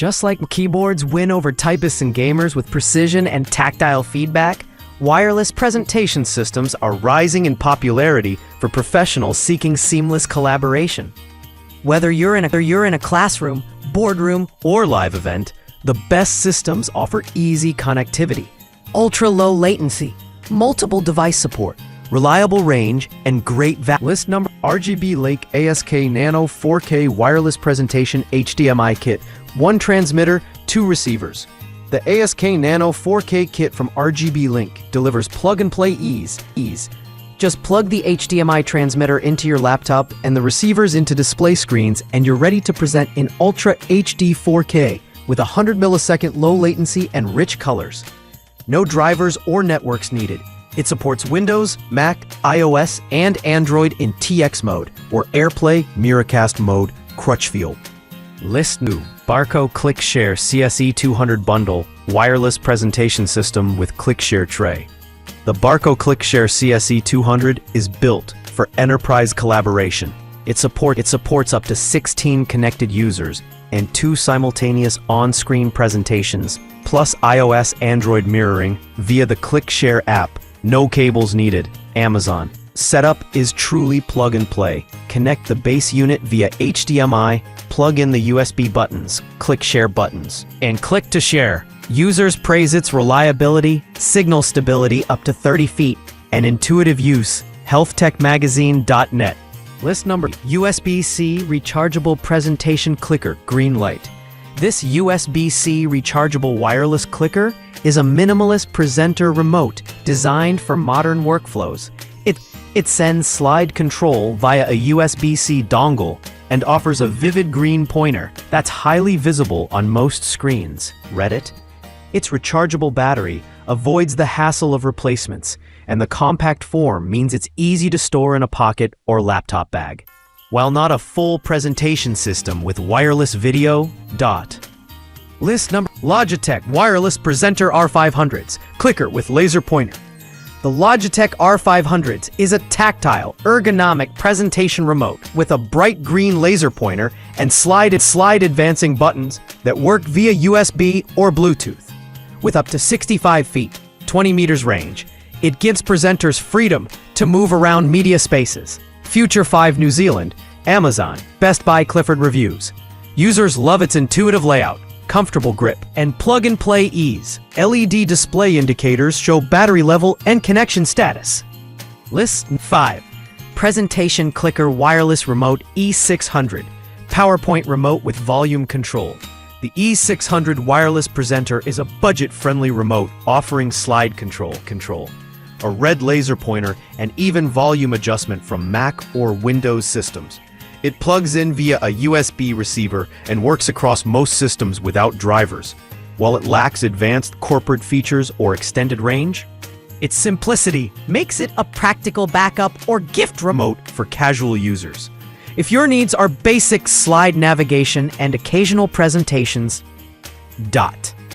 Just like keyboards win over typists and gamers with precision and tactile feedback, wireless presentation systems are rising in popularity for professionals seeking seamless collaboration. Whether you're in a classroom, boardroom, or live event, the best systems offer easy connectivity, ultra-low latency, multiple device support, reliable range, and great value. List number: RGBlink ASK Nano 4K Wireless Presentation HDMI Kit. 1 transmitter, 2 receivers. The ASK Nano 4K kit from RGBlink delivers plug-and-play ease. Just plug the HDMI transmitter into your laptop and the receivers into display screens, and you're ready to present in Ultra HD 4K with 100 millisecond low latency and rich colors. No drivers or networks needed. It supports Windows, Mac, iOS, and Android in TX mode or AirPlay, Miracast mode, Crutchfield. List new Barco ClickShare CSE 200 bundle wireless presentation system with ClickShare tray. The Barco ClickShare CSE 200 is built for enterprise collaboration. It supports up to 16 connected users and 2 simultaneous on-screen presentations, plus iOS Android mirroring via the ClickShare app. No cables needed. Amazon. Setup is truly plug and play. Connect the base unit via HDMI, plug in the USB buttons, ClickShare buttons, and click to share. Users praise its reliability, signal stability up to 30 feet, and intuitive use. HealthTechMagazine.net. List number: USB-C rechargeable presentation clicker, green light. This USB-C rechargeable wireless clicker is a minimalist presenter remote designed for modern workflows. It sends slide control via a USB-C dongle and offers a vivid green pointer that's highly visible on most screens. Reddit. Its rechargeable battery avoids the hassle of replacements, and the compact form means it's easy to store in a pocket or laptop bag. While not a full presentation system with wireless video, List number: Logitech Wireless Presenter R500s, clicker with laser pointer. The Logitech R500s is a tactile, ergonomic presentation remote with a bright green laser pointer and slide advancing buttons that work via USB or Bluetooth. With up to 65 feet, 20 meters range, it gives presenters freedom to move around media spaces. Future 5 New Zealand, Amazon, Best Buy Clifford reviews. Users love its intuitive layout, comfortable grip, and plug-and-play ease. LED display indicators show battery level and connection status. List 5. Presentation Clicker Wireless Remote E600. PowerPoint remote with volume control. The E600 wireless presenter is a budget-friendly remote offering slide control, a red laser pointer, and even volume adjustment from Mac or Windows systems. It plugs in via a USB receiver and works across most systems without drivers. While it lacks advanced corporate features or extended range, its simplicity makes it a practical backup or gift remote for casual users. If your needs are basic slide navigation and occasional presentations,